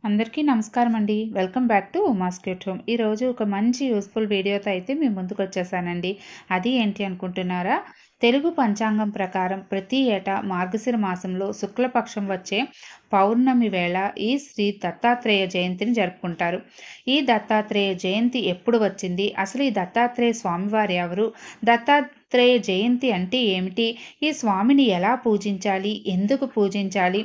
అందరికీ నమస్కారం అండి. Welcome back to Uma's cute home. ఈరోజు ఒక మంచి యూస్ఫుల్ వీడియోతో అయితే మీ ముందుకు వచ్చేసానండి. అది ఏంటి అనుకుంటున్నారా? తెలుగు పంచాంగం ప్రకారం ప్రతి ఏటా మార్గశిర మాసంలో శుక్లపక్షం వచ్చే పౌర్ణమి వేళ ఈ శ్రీ దత్తాత్రేయ జయంతిని జరుపుకుంటారు. ఈ దత్తాత్రేయ జయంతి ఎప్పుడు వచ్చింది, అసలు ఈ దత్తాత్రేయ స్వామివారు ఎవరు, దత్తాత్రేయ జయంతి అంటే ఏమిటి, ఈ స్వామిని ఎలా పూజించాలి, ఎందుకు పూజించాలి,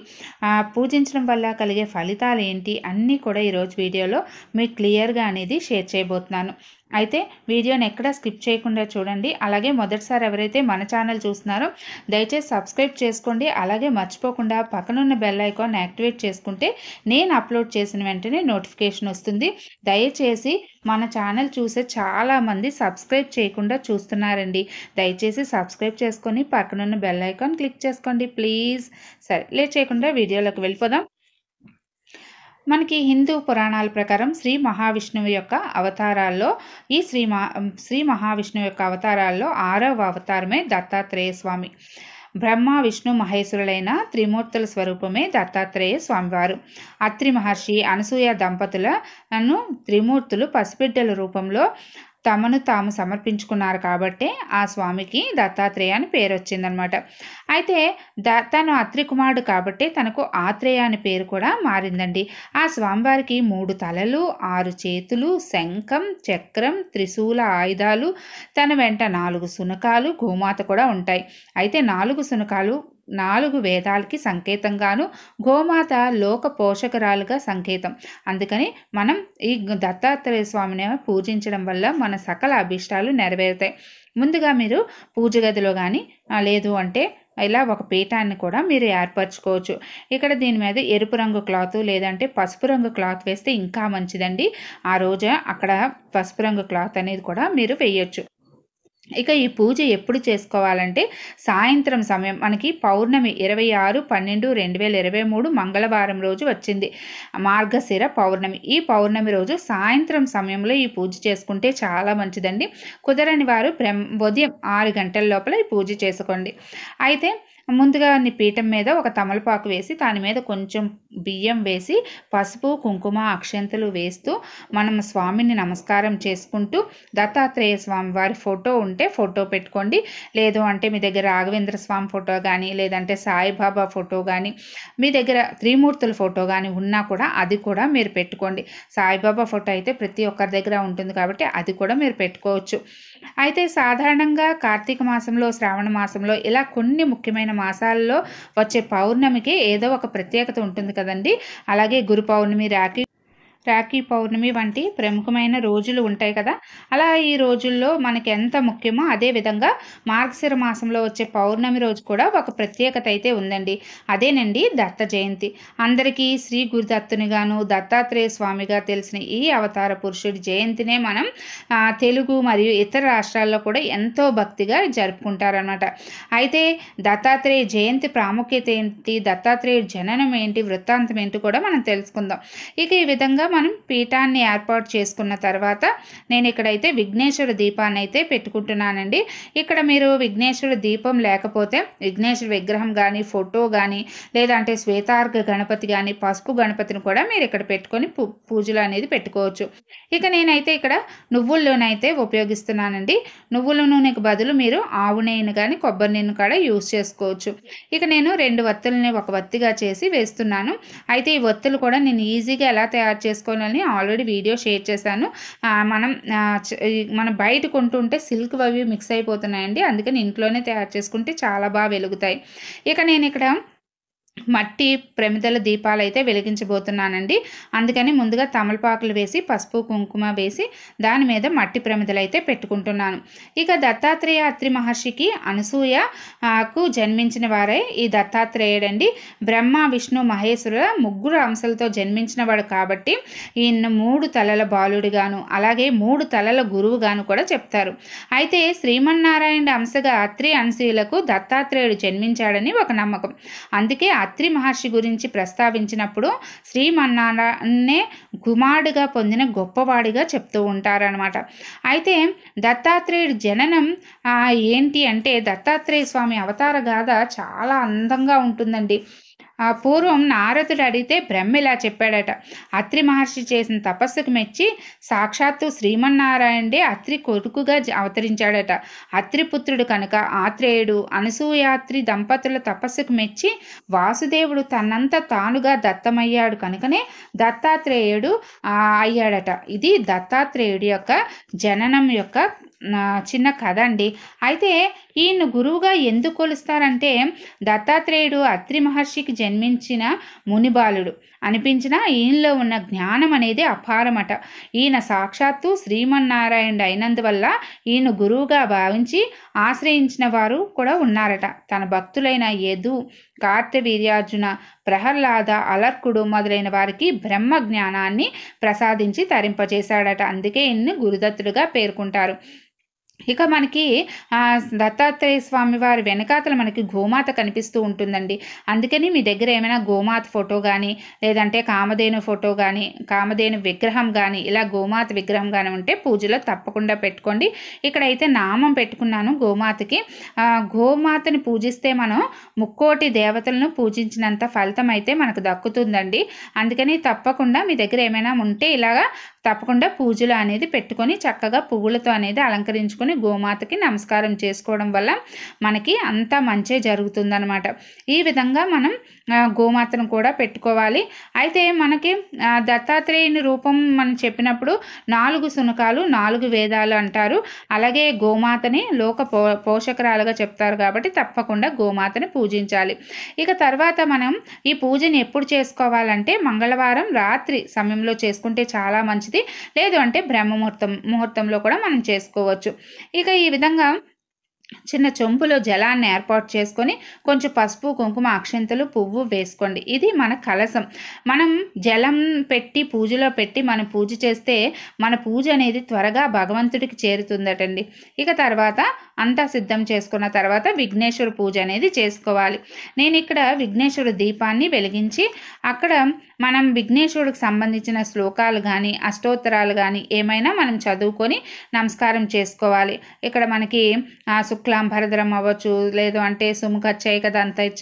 పూజించడం వల్ల కలిగే ఫలితాలు ఏంటి అన్నీ కూడా ఈరోజు వీడియోలో మీకు క్లియర్గా అనేది షేర్ చేయబోతున్నాను. అయితే వీడియోని ఎక్కడ స్కిప్ చేయకుండా చూడండి. అలాగే మొదటిసారి ఎవరైతే మన ఛానల్ చూస్తున్నారో దయచేసి సబ్స్క్రైబ్ చేసుకోండి. అలాగే మర్చిపోకుండా పక్కనున్న బెల్ ఐకాన్ యాక్టివేట్ చేసుకుంటే నేను అప్లోడ్ చేసిన వెంటనే నోటిఫికేషన్ వస్తుంది. దయచేసి మన ఛానల్ చూసే చాలామంది సబ్స్క్రైబ్ చేయకుండా చూస్తున్నారండి. దయచేసి సబ్స్క్రైబ్ చేసుకొని పక్కనున్న బెల్ ఐకాన్ క్లిక్ చేసుకోండి ప్లీజ్. సరే, లేట్ చేయకుండా వీడియోలోకి వెళ్ళిపోదాం. మనకి హిందూ పురాణాల ప్రకారం శ్రీ మహావిష్ణువు యొక్క అవతారాల్లో ఈ శ్రీ మహావిష్ణువు యొక్క అవతారాల్లో 6వ అవతారమే దత్తాత్రేయ స్వామి. బ్రహ్మ విష్ణు మహేశ్వరులైన త్రిమూర్తుల స్వరూపమే దత్తాత్రేయ స్వామివారు. అత్రి మహర్షి అనసూయ దంపతులను త్రిమూర్తులు పసిబిడ్డల రూపంలో తమను తాము సమర్పించుకున్నారు కాబట్టే ఆ స్వామికి దత్తాత్రేయ అని పేరు వచ్చిందనమాట. అయితే తను అత్రి కుమారుడు కాబట్టి తనకు ఆత్రేయ అని పేరు కూడా మారిందండి. ఆ స్వామివారికి 3 తలలు, 6 చేతులు, శంఖం, చక్రం, త్రిశూల ఆయుధాలు, తన వెంట 4 శునకాలు, గోమాత కూడా ఉంటాయి. అయితే 4 శునకాలు 4 వేదాలకి సంకేతంగాను, గోమాత లోక పోషకరాలుగా సంకేతం. అందుకని మనం ఈ దత్తాత్రేయ స్వామిని పూజించడం వల్ల మన సకల అభిష్టాలు నెరవేరుతాయి. ముందుగా మీరు పూజ గదిలో కానీ లేదు అంటే ఇలా ఒక పీఠాన్ని కూడా మీరు ఏర్పరచుకోవచ్చు. ఇక్కడ దీని మీద ఎరుపు రంగు క్లాత్ లేదంటే పసుపు రంగు క్లాత్ వేస్తే ఇంకా మంచిదండి. ఆ రోజు అక్కడ పసుపు రంగు క్లాత్ అనేది కూడా మీరు వేయొచ్చు. ఇక ఈ పూజ ఎప్పుడు చేసుకోవాలంటే సాయంత్రం సమయం, మనకి పౌర్ణమి 26/12/2023 మంగళవారం రోజు వచ్చింది మార్గశిర పౌర్ణమి. ఈ పౌర్ణమి రోజు సాయంత్రం సమయంలో ఈ పూజ చేసుకుంటే చాలా మంచిదండి. కుదరని వారు ఉదయం 6 గంటల లోపల ఈ పూజ చేసుకోండి. అయితే ముందుగా పీఠం మీద ఒక తమలపాకు వేసి దాని మీద కొంచెం బియ్యం వేసి పసుపు కుంకుమ అక్షంతలు వేస్తూ మనం స్వామిని నమస్కారం చేసుకుంటూ దత్తాత్రేయ స్వామి వారి ఫోటో ఉంటే ఫోటో పెట్టుకోండి. లేదు అంటే మీ దగ్గర రాఘవేంద్ర స్వామి ఫోటో కానీ లేదంటే సాయిబాబా ఫోటో కానీ మీ దగ్గర త్రిమూర్తుల ఫోటో కానీ ఉన్నా కూడా అది కూడా మీరు పెట్టుకోండి. సాయిబాబా ఫోటో అయితే ప్రతి ఒక్కరి దగ్గర ఉంటుంది కాబట్టి అది కూడా మీరు పెట్టుకోవచ్చు. అయితే సాధారణంగా కార్తీక మాసంలో, శ్రావణ మాసంలో ఇలా కొన్ని ముఖ్యమైన మాసాల్లో వచ్చే పౌర్ణమికి ఏదో ఒక ప్రత్యేకత ఉంటుంది కదండి. అలాగే గురు పౌర్ణమి, రాఖీ పౌర్ణమి వంటి ప్రముఖమైన రోజులు ఉంటాయి కదా. అలా ఈ రోజుల్లో మనకి ఎంత ముఖ్యమో అదేవిధంగా మార్గశిర మాసంలో వచ్చే పౌర్ణమి రోజు కూడా ఒక ప్రత్యేకత అయితే ఉందండి. అదేనండి దత్త జయంతి. అందరికీ శ్రీ గురుదత్తునిగాను దత్తాత్రేయ స్వామిగా తెలిసిన ఈ అవతార పురుషుడి జయంతినే మనం తెలుగు మరియు ఇతర రాష్ట్రాల్లో కూడా ఎంతో భక్తిగా జరుపుకుంటారనమాట. అయితే దత్తాత్రేయ జయంతి ప్రాముఖ్యత ఏంటి, దత్తాత్రేయుడి జననం ఏంటి, వృత్తాంతం ఏంటి కూడా మనం తెలుసుకుందాం. ఇక ఈ విధంగా మనం పీఠాన్ని ఏర్పాటు చేసుకున్న తర్వాత నేను ఇక్కడైతే విఘ్నేశ్వర దీపాన్ని అయితే పెట్టుకుంటున్నానండి. ఇక్కడ మీరు విఘ్నేశ్వర దీపం లేకపోతే విఘ్నేశ్వర విగ్రహం కానీ ఫోటో కానీ లేదంటే శ్వేతార్ఘ గణపతి కానీ పసుపు గణపతిని కూడా మీరు ఇక్కడ పెట్టుకొని పూజలు అనేది పెట్టుకోవచ్చు. ఇక నేనైతే ఇక్కడ నువ్వుల నూనె అయితే ఉపయోగిస్తున్నానండి. నువ్వుల నూనెకు బదులు మీరు ఆవు నెయ్యిని కానీ కొబ్బరి నూనె కూడా యూజ్ చేసుకోవచ్చు. ఇక నేను 2 వత్తులని ఒక వత్తిగా చేసి వేస్తున్నాను. అయితే ఈ వత్తులు కూడా నేను ఈజీగా ఎలా తయారు చేసుకోవాలని ఆల్రెడీ వీడియో షేర్ చేశాను. మనం బయట కొంటుంటే సిల్క్ అవి మిక్స్ అయిపోతున్నాయండి. అందుకని ఇంట్లోనే తయారు చేసుకుంటే చాలా బాగా వెలుగుతాయి. ఇక నేను ఇక్కడ మట్టి ప్రమిదల దీపాలు అయితే వెలిగించబోతున్నానండి. అందుకని ముందుగా తమలపాకులు వేసి పసుపు కుంకుమ వేసి దాని మీద మట్టి ప్రమిదలు అయితే పెట్టుకుంటున్నాను. ఇక దత్తాత్రేయ అత్రి మహర్షికి అనసూయకు జన్మించిన వారే ఈ దత్తాత్రేయుడండి. బ్రహ్మ విష్ణు మహేశ్వరుల 3 అంశాలతో జన్మించిన వాడు కాబట్టి ఈయన 3 తలల బాలుడిగాను అలాగే 3 తలల గురువుగాను కూడా చెప్తారు. అయితే శ్రీమన్నారాయణ అంశగా అత్రి అనసూయలకు దత్తాత్రేయుడు జన్మించాడని ఒక నమ్మకం. అందుకే అత్రి మహర్షి గురించి ప్రస్తావించినప్పుడు శ్రీమన్నారాయణనే కుమారుడిగా పొందిన గొప్పవాడిగా చెప్తూ ఉంటారనమాట. అయితే దత్తాత్రేయుడి జననం ఏంటి అంటే దత్తాత్రేయ స్వామి అవతార గాథ చాలా అందంగా ఉంటుందండి. పూర్వం నారదుడు అడిగితే బ్రహ్మ ఇలా చెప్పాడట. అత్రి మహర్షి చేసిన తపస్సుకు మెచ్చి సాక్షాత్తు శ్రీమన్నారాయణుడే అత్రి కొడుకుగా అవతరించాడట. అత్రిపుత్రుడు కనుక ఆత్రేయుడు అనసూయాత్రి దంపతుల తపస్సుకు మెచ్చి వాసుదేవుడు తనంత తానుగా దత్తమయ్యాడు కనుకనే దత్తాత్రేయుడు అయ్యాడట. ఇది దత్తాత్రేయుడి యొక్క జననం యొక్క చిన్న కథ అండి. అయితే ఈయన గురువుగా ఎందుకు కొలుస్తారంటే దత్తాత్రేయుడు అత్రి మహర్షికి జన్మించిన మునిబాలుడు అనిపించిన ఈయనలో ఉన్న జ్ఞానం అనేది అపారమట. ఈయన సాక్షాత్తు శ్రీమన్నారాయణుడు అయినందువల్ల ఈయన గురువుగా భావించి ఆశ్రయించిన వారు కూడా ఉన్నారట. తన భక్తులైన యదు, కార్తవీర్యార్జున, ప్రహ్లాద, అలర్కుడు మొదలైన వారికి బ్రహ్మ జ్ఞానాన్ని ప్రసాదించి తరింపజేశాడట. అందుకే ఈయన్ని గురుదత్తుడుగా పేర్కొంటారు. ఇక మనకి దత్తాత్రేయ స్వామి వారి వెనకాతల మనకి గోమాత కనిపిస్తూ ఉంటుందండి. అందుకని మీ దగ్గర ఏమైనా గోమాత ఫోటో కానీ లేదంటే కామధేను ఫోటో కానీ కామధేను విగ్రహం కానీ ఇలా గోమాత విగ్రహం కానీ ఉంటే పూజలో తప్పకుండా పెట్టుకోండి. ఇక్కడైతే నామం పెట్టుకున్నాను గోమాతకి. గోమాతని పూజిస్తే మనం ముక్కోటి దేవతలను పూజించినంత ఫలితం అయితే మనకు దక్కుతుందండి. అందుకని తప్పకుండా మీ దగ్గర ఏమైనా ఉంటే ఇలాగా తప్పకుండా పూజలు అనేది పెట్టుకొని చక్కగా పువ్వులతో అనేది అలంకరించుకొని గోమాతకి నమస్కారం చేసుకోవడం వల్ల మనకి అంతా మంచి జరుగుతుందన్నమాట. ఈ విధంగా మనం గోమాతను కూడా పెట్టుకోవాలి. అయితే మనకి దత్తాత్రేయుని రూపం మనం చెప్పినప్పుడు 4 శునకాలు 4 వేదాలు అంటారు. అలాగే గోమాతని లోక పోషకరాలుగా చెప్తారు కాబట్టి తప్పకుండా గోమాతని పూజించాలి. ఇక తర్వాత మనం ఈ పూజని ఎప్పుడు చేసుకోవాలంటే మంగళవారం రాత్రి సమయంలో చేసుకుంటే చాలా మంచిది. లేదు అంటే ముహూర్తంలో కూడా మనం చేసుకోవచ్చు. ఇక ఈ విధంగా చిన్న చెంపులో జలాన్ని ఏర్పాటు చేసుకొని కొంచెం పసుపు, కుంకుమ, అక్షంతలు, పువ్వు వేసుకోండి. ఇది మన కలశం. మనం జలం పెట్టి పూజలో పెట్టి మనం పూజ చేస్తే మన పూజ అనేది త్వరగా భగవంతుడికి చేరుతుందటండి. ఇక తర్వాత అంతా సిద్ధం చేసుకున్న తర్వాత విఘ్నేశ్వర పూజ అనేది చేసుకోవాలి. నేను ఇక్కడ విఘ్నేశ్వర దీపాన్ని వెలిగించి అక్కడ మనం విఘ్నేశ్వరుడికి సంబంధించిన శ్లోకాలు కానీ అష్టోత్తరాలు కానీ ఏమైనా మనం చదువుకొని నమస్కారం చేసుకోవాలి. ఇక్కడ మనకి శుక్లాంబరధరం అవ్వచ్చు, లేదు అంటే సుముఖచ్చైక దంతైచ్చ,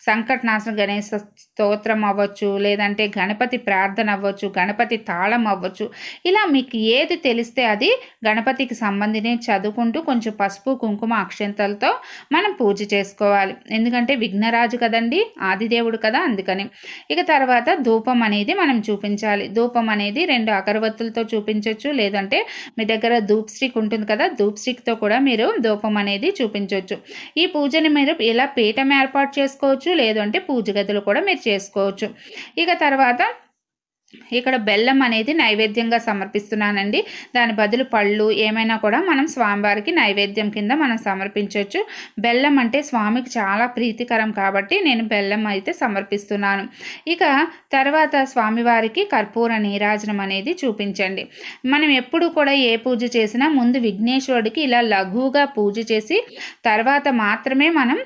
సంకటనాశన గణేశ స్తోత్రం అవ్వచ్చు, లేదంటే గణపతి ప్రార్థన అవ్వచ్చు, గణపతి తాళం అవ్వచ్చు. ఇలా మీకు ఏది తెలిస్తే అది గణపతికి సంబంధించి చదువుకుంటూ కొంచెం పసుపు, కుంకుమ, అక్షంతలతో మనం పూజ చేసుకోవాలి. ఎందుకంటే విఘ్నరాజు కదండి, ఆదిదేవుడు కదా, అందుకని. ఇక తర్వాత ధూపం అనేది మనం చూపించాలి. ధూపం అనేది 2 అగరవత్తులతో చూపించవచ్చు, లేదంటే మీ దగ్గర ధూప్ స్టిక్ ఉంటుంది కదా, ధూప్ స్టిక్తో కూడా మీరు ధూపం అనేది చూపించవచ్చు. ఈ పూజని మీరు ఇలా పీఠం ఏర్పాటు చేసుకోవచ్చు, లేదంటే పూజ గదులు కూడా మీరు చేసుకోవచ్చు. ఇక తర్వాత ఇక్కడ బెల్లం అనేది నైవేద్యంగా సమర్పిస్తున్నానండి. దాని బదులు పళ్ళు ఏమైనా కూడా మనం స్వామివారికి నైవేద్యం కింద మనం సమర్పించవచ్చు. బెల్లం అంటే స్వామికి చాలా ప్రీతికరం కాబట్టి నేను బెల్లం అయితే సమర్పిస్తున్నాను. ఇక తర్వాత స్వామివారికి కర్పూర నీరాజనం అనేది చూపించండి. మనం ఎప్పుడు కూడా ఏ పూజ చేసినా ముందు విఘ్నేశ్వరుడికి ఇలా లఘువుగా పూజ చేసి తర్వాత మాత్రమే మనం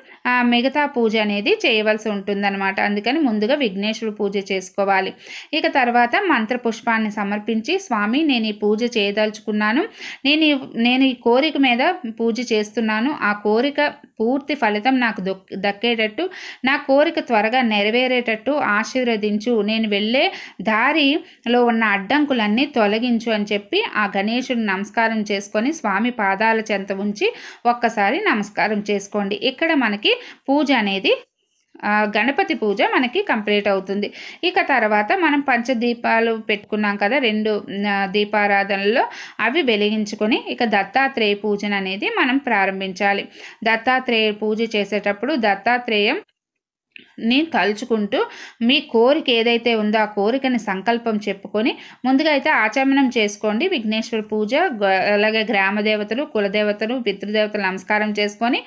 మిగతా పూజ అనేది చేయవలసి ఉంటుందన్నమాట. అందుకని ముందుగా విఘ్నేశ్వరుడు పూజ చేసుకోవాలి. ఇక తర్వాత మంత్రపుష్పాన్ని సమర్పించి స్వామి నేను ఈ పూజ చేయదలుచుకున్నాను, నేను ఈ కోరిక మీద పూజ చేస్తున్నాను, ఆ కోరిక పూర్తి ఫలితం నాకు దక్కేటట్టు, నా కోరిక త్వరగా నెరవేరేటట్టు ఆశీర్వదించు, నేను వెళ్ళే దారిలో ఉన్న అడ్డంకులన్నీ తొలగించు అని చెప్పి ఆ గణేశుడిని నమస్కారం చేసుకొని స్వామి పాదాల చెంత ఉంచి ఒక్కసారి నమస్కారం చేసుకోండి. ఇక్కడ మనకి పూజ అనేది గణపతి పూజ మనకి కంప్లీట్ అవుతుంది. ఇక తర్వాత మనం పంచదీపాలు పెట్టుకున్నాం కదా 2 దీపారాధనలో, అవి వెలిగించుకొని ఇక దత్తాత్రేయ పూజన అనేది మనం ప్రారంభించాలి. దత్తాత్రేయ పూజ చేసేటప్పుడు దత్తాత్రేయం ని తలుచుకుంటూ మీ కోరిక ఏదైతే ఉందో ఆ కోరికని సంకల్పం చెప్పుకొని ముందుగా అయితే ఆచమనం చేసుకోండి. విఘ్నేశ్వర పూజ, అలాగే గ్రామ దేవతలు, కులదేవతలు, పితృదేవతలు నమస్కారం చేసుకొని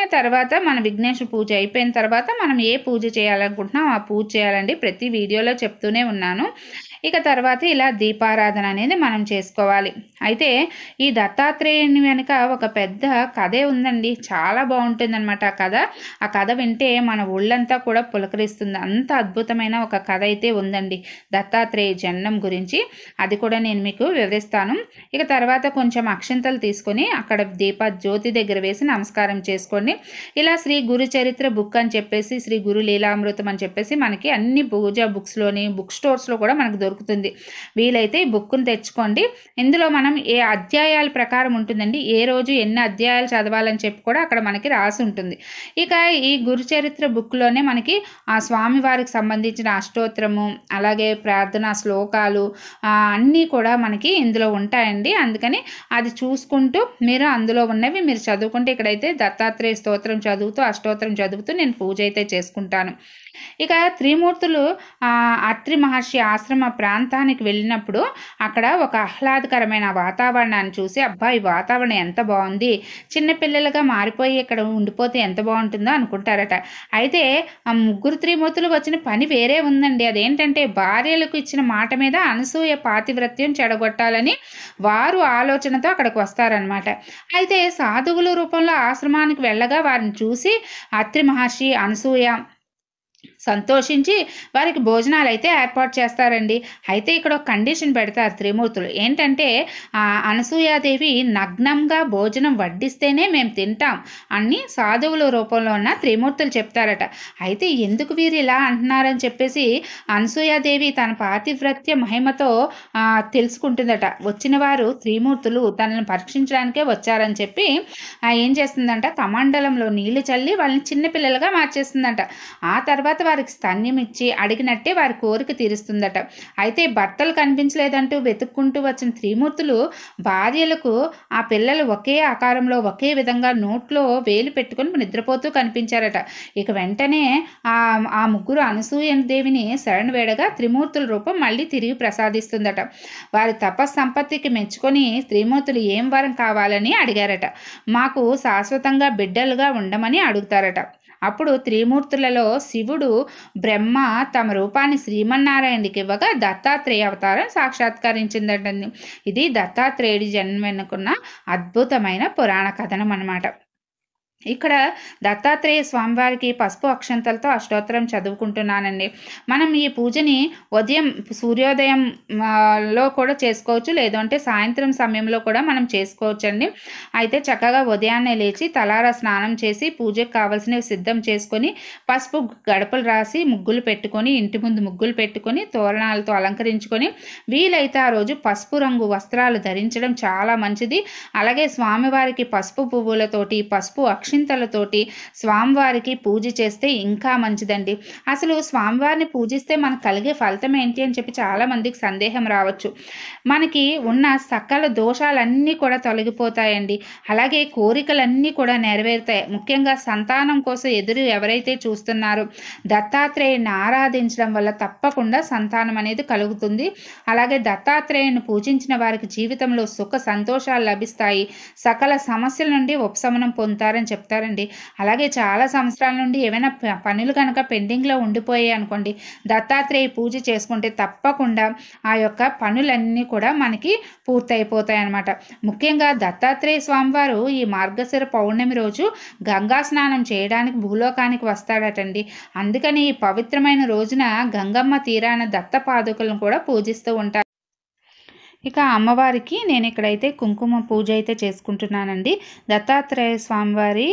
ఆ తర్వాత మన విఘ్నేశ్వర పూజ అయిపోయిన తర్వాత మనం ఏ పూజ చేయాలనుకుంటున్నాం ఆ పూజ చేయాలండి. ప్రతి వీడియోలో చెప్తూనే ఉన్నాను. ఇక తర్వాత ఇలా దీపారాధన అనేది మనం చేసుకోవాలి. అయితే ఈ దత్తాత్రేయుని వెనుక ఒక పెద్ద కథే ఉందండి, చాలా బాగుంటుందన్నమాట ఆ కథ. ఆ కథ వింటే మన ఒళ్ళంతా కూడా కూడా పులకరిస్తుంది. అంత అద్భుతమైన ఒక కథ అయితే ఉందండి దత్తాత్రేయ జననం గురించి. అది కూడా నేను మీకు వివరిస్తాను. ఇక తర్వాత కొంచెం అక్షింతలు తీసుకొని అక్కడ జ్యోతి దగ్గర వేసి నమస్కారం చేసుకోండి. ఇలా శ్రీ గురు చరిత్ర బుక్ అని చెప్పేసి, శ్రీ గురు లీలామృతం అని చెప్పేసి మనకి అన్ని పూజా బుక్స్లోని, బుక్ స్టోర్స్లో కూడా మనకు దొరుకుతుంది. వీలైతే ఈ బుక్ను తెచ్చుకోండి. ఇందులో మనం ఏ అధ్యాయాల ప్రకారం ఉంటుందండి, ఏ రోజు ఎన్ని అధ్యాయాలు చదవాలని చెప్పి కూడా అక్కడ మనకి రాసి ఉంటుంది. ఇక ఈ గురు చరిత్ర బుక్లోనే మనకి ఆ స్వామివారికి సంబంధించిన అష్టోత్తరము, అలాగే ప్రార్థనా శ్లోకాలు అన్నీ కూడా మనకి ఇందులో ఉంటాయండి. అందుకని అది చూసుకుంటూ మీరు అందులో ఉన్నవి మీరు చదువుకుంటే, ఇక్కడైతే దత్తాత్రేయ స్తోత్రం చదువుతూ, అష్టోత్తరం చదువుతూ నేను పూజ అయితే చేసుకుంటాను. ఇక త్రిమూర్తులు అత్రి మహర్షి ఆశ్రమ ప్రాంతానికి వెళ్ళినప్పుడు అక్కడ ఒక ఆహ్లాదకరమైన వాతావరణాన్ని చూసి, అబ్బా ఈ వాతావరణం ఎంత బాగుంది, చిన్నపిల్లలుగా మారిపోయి ఇక్కడ ఉండిపోతే ఎంత బాగుంటుందో అనుకుంటారట. అయితే ఆ ముగ్గురు త్రిమూర్తులు వచ్చిన పని వేరే ఉందండి. అదేంటంటే భార్యలకు ఇచ్చిన మాట మీద అనసూయ పాతివ్రత్యం చెడగొట్టాలని వారు ఆలోచనతో అక్కడికి వస్తారనమాట. అయితే సాధువుల రూపంలో ఆశ్రమానికి వెళ్ళగా వారిని చూసి అత్రి మహర్షి, అనసూయ సంతోషించి వారికి భోజనాలు అయితే ఏర్పాటు చేస్తారండి. అయితే ఇక్కడ ఒక కండిషన్ పెడతారు త్రిమూర్తులు. ఏంటంటే అనసూయాదేవి నగ్నంగా భోజనం వడ్డిస్తేనే మేము తింటాం అని సాధువుల రూపంలో ఉన్న త్రిమూర్తులు చెప్తారట. అయితే ఎందుకు వీరు ఇలా అంటున్నారని చెప్పేసి అనసూయాదేవి తన పాతివ్రత్య మహిమతో తెలుసుకుంటుందట. వచ్చిన వారు త్రిమూర్తులు తనని పరీక్షించడానికే వచ్చారని చెప్పి ఏం చేస్తుందంట, కమండలంలో నీళ్లు చల్లి వాళ్ళని చిన్నపిల్లలుగా మార్చేస్తుందంట. ఆ తర్వాత వారికి స్తన్యం ఇచ్చి అడిగినట్టే వారి కోరిక తీరుస్తుందట. అయితే భర్తలు కనిపించలేదంటూ వెతుక్కుంటూ వచ్చిన త్రిమూర్తులు భార్యలకు ఆ పిల్లలు ఒకే ఆకారంలో ఒకే విధంగా నోట్లో వేలు పెట్టుకొని నిద్రపోతూ కనిపించారట. ఇక వెంటనే ఆ ముగ్గురు అనసూయ దేవిని శరణు వేడగా త్రిమూర్తుల రూపం మళ్ళీ తిరిగి ప్రసాదిస్తుందట. వారి తపస్సంపత్తికి మెచ్చుకొని త్రిమూర్తులు ఏం వరం కావాలని అడిగారట. మాకు శాశ్వతంగా బిడ్డలుగా ఉండమని అడుగుతారట. అప్పుడు త్రిమూర్తులలో శివుడు, బ్రహ్మ తమ రూపాన్ని శ్రీమన్నారాయణుడికి ఇవ్వగా దత్తాత్రేయ అవతారం సాక్షాత్కరించిందండి. ఇది దత్తాత్రేయుడి జన్మ వెనుకున్న అద్భుతమైన పురాణ కథనం అన్నమాట. ఇక్కడ దత్తాత్రేయ స్వామివారికి పసుపు అక్షంతలతో అష్టోత్తరం చదువుకుంటున్నానండి. మనం ఈ పూజని ఉదయం సూర్యోదయంలో కూడా చేసుకోవచ్చు, లేదంటే సాయంత్రం సమయంలో కూడా మనం చేసుకోవచ్చండి. అయితే చక్కగా ఉదయాన్నే లేచి తలారా స్నానం చేసి పూజకు కావాల్సినవి సిద్ధం చేసుకొని పసుపు గడపలు రాసి ముగ్గులు పెట్టుకొని, ఇంటి ముందు ముగ్గులు పెట్టుకొని తోరణాలతో అలంకరించుకొని, వీలైతే ఆ రోజు పసుపు రంగు వస్త్రాలు ధరించడం చాలా మంచిది. అలాగే స్వామివారికి పసుపు పువ్వులతోటి, పసుపు అక్షింతలతోటి స్వామివారికి పూజ చేస్తే ఇంకా మంచిదండి. అసలు స్వామివారిని పూజిస్తే మనకు కలిగే ఫలితం ఏంటి అని చెప్పి చాలా మందికి సందేహం రావచ్చు. మనకి ఉన్న సకల దోషాలన్నీ కూడా తొలగిపోతాయండి. అలాగే కోరికలన్నీ కూడా నెరవేరుతాయి. ముఖ్యంగా సంతానం కోసం ఎదురు ఎవరైతే చూస్తున్నారో దత్తాత్రేయుని ఆరాధించడం వల్ల తప్పకుండా సంతానం అనేది కలుగుతుంది. అలాగే దత్తాత్రేయుని పూజించిన వారికి జీవితంలో సుఖ సంతోషాలు లభిస్తాయి, సకల సమస్యల నుండి ఉపశమనం పొందుతారని చెప్తారండి. అలాగే చాలా సంవత్సరాల నుండి ఏమైనా పనులు కనుక పెండింగ్లో ఉండిపోయాయి అనుకోండి, దత్తాత్రేయ పూజ చేసుకుంటే తప్పకుండా ఆ యొక్క పనులన్నీ కూడా మనకి పూర్తయిపోతాయి అన్నమాట. ముఖ్యంగా దత్తాత్రేయ స్వామివారు ఈ మార్గశిర పౌర్ణమి రోజు గంగా స్నానం చేయడానికి భూలోకానికి వస్తాడటండి. అందుకని ఈ పవిత్రమైన రోజున గంగమ్మ తీరాన దత్త పాదుకలను కూడా పూజిస్తూ ఉంటారు. ఇక అమ్మవారికి నేను ఇక్కడైతే కుంకుమ పూజ అయితే చేసుకుంటున్నానండి. దత్తాత్రేయ స్వామివారి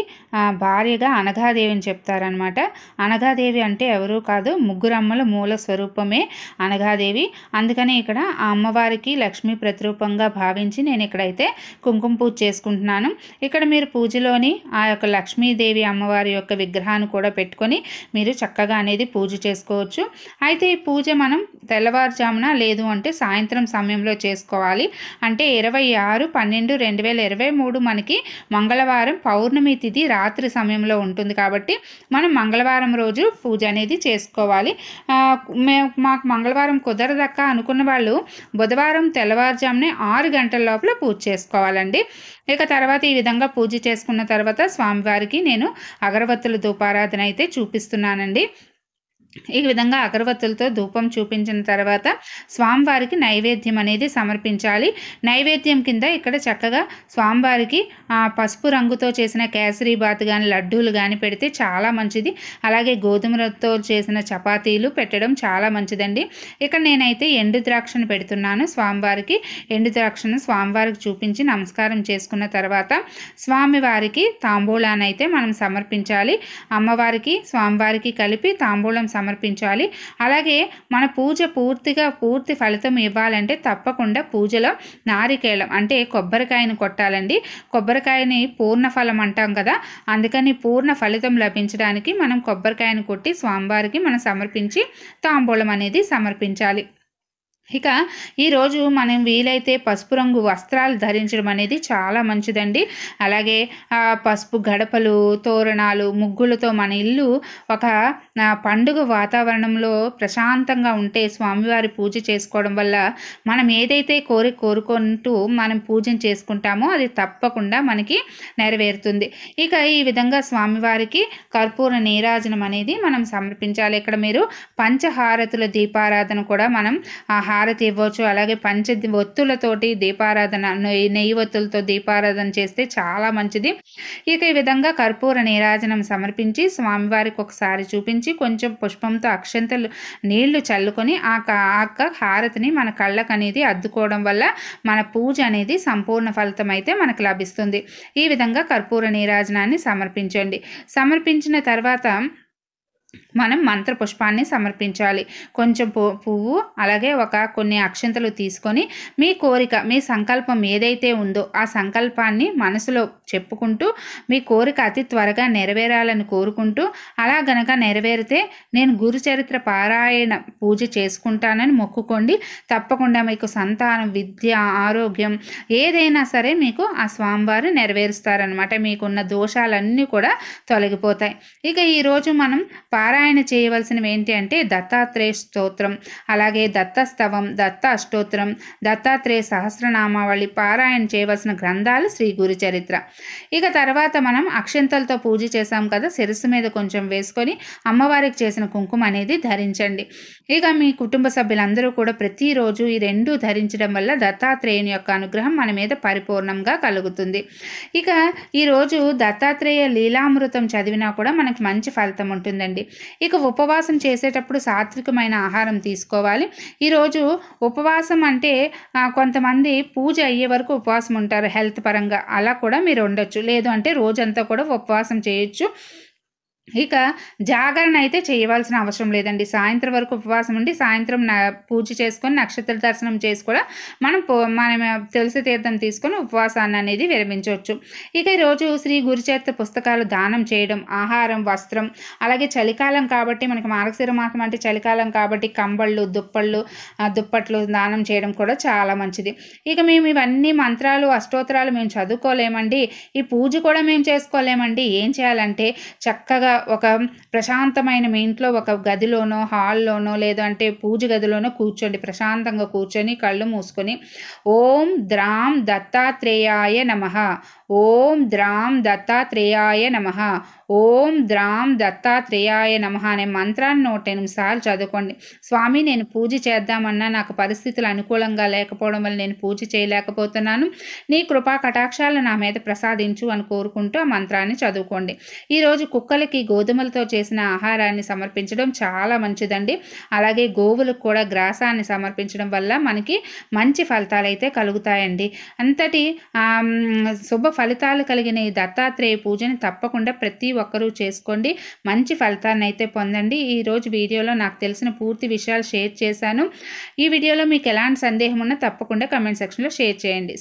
భార్యగా అనఘాదేవిని చెప్తారనమాట. అనఘాదేవి అంటే ఎవరూ కాదు, ముగ్గురమ్మల మూల స్వరూపమే అనఘాదేవి. అందుకని ఇక్కడ ఆ అమ్మవారికి లక్ష్మీ ప్రతిరూపంగా భావించి నేను ఇక్కడైతే కుంకుమ పూజ చేసుకుంటున్నాను. ఇక్కడ మీరు పూజలోని ఆ యొక్క లక్ష్మీదేవి అమ్మవారి యొక్క విగ్రహాన్ని కూడా పెట్టుకొని మీరు చక్కగా అనేది పూజ చేసుకోవచ్చు. అయితే ఈ పూజ మనం తెల్లవారుజామున లేదు అంటే సాయంత్రం సమయంలో చేసుకోవాలి. అంటే 26/12/2023 మనకి మంగళవారం పౌర్ణమి తిథి రాత్రి సమయంలో ఉంటుంది కాబట్టి మనం మంగళవారం రోజు పూజ అనేది చేసుకోవాలి. మాకు మంగళవారం కుదరదక్క అనుకున్న వాళ్ళు బుధవారం తెల్లవారుజామునే 6 గంటల లోపల పూజ చేసుకోవాలండి. ఇక తర్వాత ఈ విధంగా పూజ చేసుకున్న తర్వాత స్వామివారికి నేను అగరబత్తుల ధూపారాధన అయితే చూపిస్తున్నానండి. ఈ విధంగా అగరవత్తులతో ధూపం చూపించిన తర్వాత స్వామివారికి నైవేద్యం అనేది సమర్పించాలి. నైవేద్యం కింద ఇక్కడ చక్కగా స్వామివారికి పసుపు రంగుతో చేసిన కేసరి బాత్ కానీ లడ్డూలు కానీ పెడితే చాలా మంచిది. అలాగే గోధుమలతో చేసిన చపాతీలు పెట్టడం చాలా మంచిదండి. ఇక్కడ నేనైతే ఎండు ద్రాక్షను పెడుతున్నాను స్వామివారికి. ఎండు ద్రాక్షను స్వామివారికి చూపించి నమస్కారం చేసుకున్న తర్వాత స్వామివారికి తాంబూలాన్ని అయితే మనం సమర్పించాలి. అమ్మవారికి స్వామివారికి కలిపి తాంబూలం సమర్పించాలి. అలాగే మన పూజ పూర్తి ఫలితం ఇవ్వాలంటే తప్పకుండా పూజలో నారికేళం అంటే కొబ్బరికాయను కొట్టాలండి. కొబ్బరికాయని పూర్ణ ఫలం అంటాం కదా, అందుకని పూర్ణ ఫలితం లభించడానికి మనం కొబ్బరికాయను కొట్టి స్వామివారికి మనం సమర్పించి తాంబూలం అనేది సమర్పించాలి. ఇక ఈరోజు మనం వీలైతే పసుపు రంగు వస్త్రాలు ధరించడం అనేది చాలా మంచిదండి. అలాగే పసుపు గడపలు, తోరణాలు, ముగ్గులతో మన ఇల్లు ఒక పండుగ వాతావరణంలో ప్రశాంతంగా ఉంటే స్వామివారి పూజ చేసుకోవడం వల్ల మనం ఏదైతే కోరుకుంటూ మనం పూజను చేసుకుంటామో అది తప్పకుండా మనకి నెరవేరుతుంది. ఇక ఈ విధంగా స్వామివారికి కర్పూర నీరాజనం అనేది మనం సమర్పించాలి. ఇక్కడ మీరు పంచహారతుల దీపారాధన కూడా మనం హారతి ఇవ్వచ్చు. అలాగే ఒత్తులతోటి దీపారాధన, నెయ్యి ఒత్తులతో దీపారాధన చేస్తే చాలా మంచిది. ఇక ఈ విధంగా కర్పూర నీరాజనం సమర్పించి స్వామివారికి ఒకసారి చూపించి కొంచెం పుష్పంతో అక్షంతలు నీళ్లు చల్లుకొని ఆ హారతిని మన కళ్ళకు అనేది అద్దుకోవడం వల్ల మన పూజ అనేది సంపూర్ణ ఫలితం అయితే మనకు లభిస్తుంది. ఈ విధంగా కర్పూర నీరాజనాన్ని సమర్పించండి. సమర్పించిన తర్వాత మనం మంత్ర పుష్పాన్ని సమర్పించాలి. కొంచెం పువ్వు అలాగే కొన్ని అక్షంతలు తీసుకొని మీ కోరిక, మీ సంకల్పం ఏదైతే ఉందో ఆ సంకల్పాన్ని మనసులో చెప్పుకుంటూ మీ కోరిక అతి త్వరగా నెరవేరాలని కోరుకుంటూ, అలా గనక నెరవేరితే నేను గురుచరిత్ర పారాయణ పూజ చేసుకుంటానని మొక్కుకోండి. తప్పకుండా మీకు సంతానం, విద్య, ఆరోగ్యం ఏదైనా సరే మీకు ఆ స్వామివారు నెరవేరుస్తారనమాట. మీకున్న దోషాలన్నీ కూడా తొలగిపోతాయి. ఇక ఈరోజు మనం పారాయణ చేయవలసినవి ఏంటి అంటే దత్తాత్రేయ స్తోత్రం, అలాగే దత్తస్తవం, దత్త అష్టోత్తరం, దత్తాత్రేయ సహస్రనామావళి, పారాయణ చేయవలసిన గ్రంథాలు శ్రీ గురు చరిత్ర. ఇక తర్వాత మనం అక్షంతలతో పూజ చేసాం కదా, శిరస్సు మీద కొంచెం వేసుకొని అమ్మవారికి చేసిన కుంకుమ అనేది ధరించండి. ఇక మీ కుటుంబ సభ్యులందరూ కూడా ప్రతిరోజు ఈ రెండు ధరించడం వల్ల దత్తాత్రేయుని యొక్క అనుగ్రహం మన మీద పరిపూర్ణంగా కలుగుతుంది. ఇక ఈరోజు దత్తాత్రేయ లీలామృతం చదివినా కూడా మనకి మంచి ఫలితం ఉంటుందండి. ఇక ఉపవాసం చేసేటప్పుడు సాత్వికమైన ఆహారం తీసుకోవాలి. ఈరోజు ఉపవాసం అంటే కొంతమంది పూజ అయ్యే వరకు ఉపవాసం ఉంటారు హెల్త్ పరంగా, అలా కూడా మీరు ఉండొచ్చు. లేదు అంటే రోజంతా కూడా ఉపవాసం చేయొచ్చు. ఇక జాగరణ అయితే చేయవలసిన అవసరం లేదండి. సాయంత్రం వరకు ఉపవాసం ఉండి సాయంత్రం పూజ చేసుకొని నక్షత్ర దర్శనం చేసి కూడా మనం తులసి తీర్థం తీసుకొని ఉపవాసాన్ని అనేది విరమించవచ్చు. ఇక ఈరోజు శ్రీ గురుచరిత్ర పుస్తకాలు దానం చేయడం, ఆహారం, వస్త్రం, అలాగే చలికాలం కాబట్టి మనకి మార్గశిర మాసం అంటే చలికాలం కాబట్టి కంబళ్ళు, దుప్పట్లు దానం చేయడం కూడా చాలా మంచిది. ఇక మేము ఇవన్నీ మంత్రాలు, అష్టోత్తరాలు మేము చదువుకోలేమండి, ఈ పూజ కూడా మేము చేసుకోలేమండి. ఏం చేయాలంటే చక్కగా ఒక ప్రశాంతమైన మీ ఇంట్లో ఒక గదిలోనో, హాల్లోనో, లేదంటే పూజ గదిలోనో కూర్చోండి. ప్రశాంతంగా కూర్చొని కళ్ళు మూసుకొని ఓం ద్రాం దత్తాత్రేయాయ నమః, ఓం ద్రాం దత్తాత్రేయాయ నమః, ఓం ద్రాం దత్తాత్రేయాయ నమః అనే మంత్రాన్ని 108 సార్లు చదువుకోండి. స్వామి, నేను పూజ చేద్దామన్నా నాకు పరిస్థితులు అనుకూలంగా లేకపోవడం వల్ల నేను పూజ చేయలేకపోతున్నాను, నీ కృపా కటాక్షాలు నా మీద ప్రసాదించు అని కోరుకుంటూ ఆ మంత్రాన్ని చదువుకోండి. ఈరోజు కుక్కలకి గోధుమలతో చేసిన ఆహారాన్ని సమర్పించడం చాలా మంచిదండి. అలాగే గోవులకు కూడా గ్రాసాన్ని సమర్పించడం వల్ల మనకి మంచి ఫలితాలు అయితే కలుగుతాయండి. అంతటి శుభ ఫలితాలు కలిగిన ఈ దత్తాత్రేయ పూజని తప్పకుండా ప్రతి ఒక్కరూ చేసుకోండి. మంచి ఫలితాన్ని అయితే పొందండి. ఈరోజు వీడియోలో నాకు తెలిసిన పూర్తి విషయాలు షేర్ చేశాను. ఈ వీడియోలో మీకు ఎలాంటి సందేహం ఉన్నా తప్పకుండా కమెంట్ సెక్షన్లో షేర్ చేయండి.